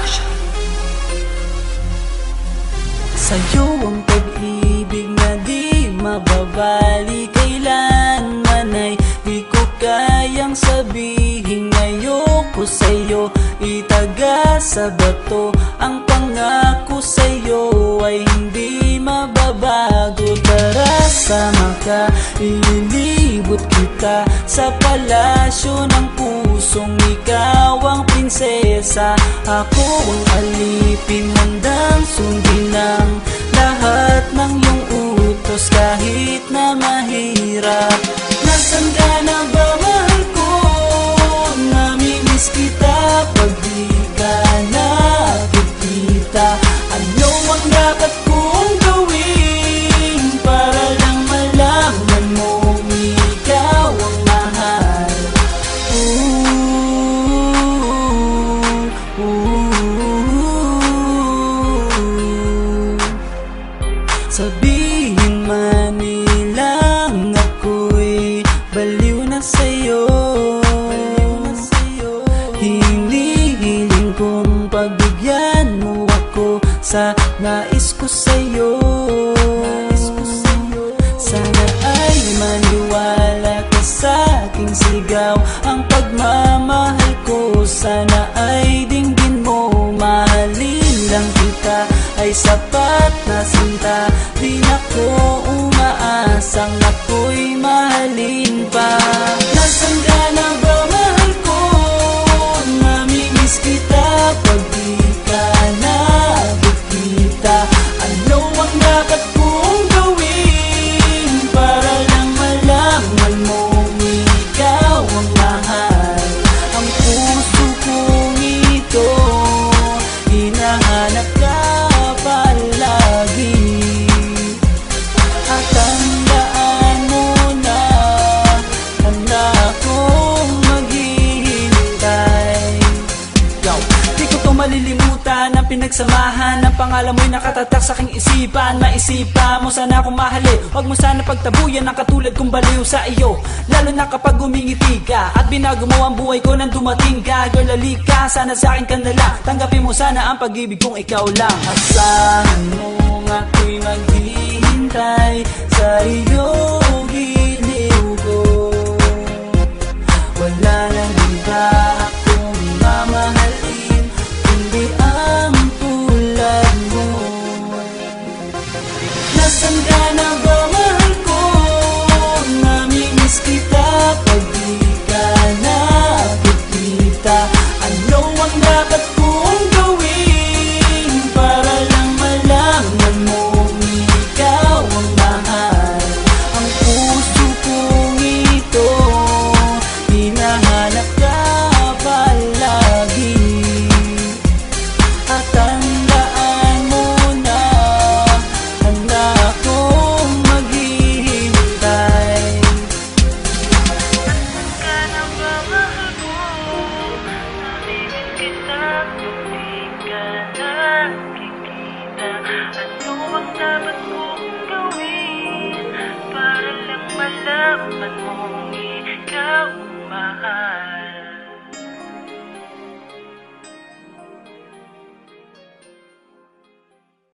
Production. Sa'yo ang pag-ibig na di mababali, kailanman ay di ko kayang sabihin. Ayoko sa'yo itaga sa bato, ang pangako sa'yo ay hindi mababago. Tara, sama ka, ililibot kita sa palasyo ng pusong ikaw ang prinsesa. Ako ang alipin, handang sundin ang lahat ng iyong utos kahit na mahirap. Nasaan ka na ba, mahal ko? Namimiss kita pag di ka nakikita. Ano ang dapat kong gawin para lang malaman mo ikaw ang mahal? Sabihin man nilang ako'y baliw na sa'yo, hinihiling kong pagbigyan mo ako sa nais ko sa'yo. Sana ay maniwala ka sa aking sigaw, ang pagmamahal ko sana ay dinggin mo. Mahalin lang kita ay sapat na sinta, di na ko umaasang ako'y mahalin pa. Nasaan ka na ba, mahal ko? Namimiss kita pag di ka nakikita. Ano ang dapat kong gawin para lang malaman mo ikaw ang mahal? Ang puso kong ito hinahanap ka palagi, at tandaan mo na handa akong maghihintay. Di ko to malilimutan ang pinagsamahan, ang pangalan mo'y nakatatak sa aking isipan. Maisipan mo sana akong mahalin, huwag mo sana pagtabuyan ang katulad kong baliw sa iyo. Lalo na kapag umingiti ka at binago mo ang buhay ko nang dumating ka. Girl, halika, sana sa akin ka na lang, tanggapin mo sana ang pag-ibig kong ikaw lang. Asahan mo ako'y maghihintay sa iyong giliw ko. Wala nang iba akong mamahalin kundi ang tulad mo. Nasaan ka na ba, mahal ko? Namimiss kita pag di ka nakikita. Ano ang dapat kong gawin para lang malaman mo ikaw ang mahal? Ang puso kong ito hinahanap ka palagi, at tandaan mo na handa akong maghihintay. Nasaan ka na ba, mahal ko? Namimiss kita kung di ka nakikita. Ano ang dapat kong gawin para lang malaman mo ikaw ang mahal?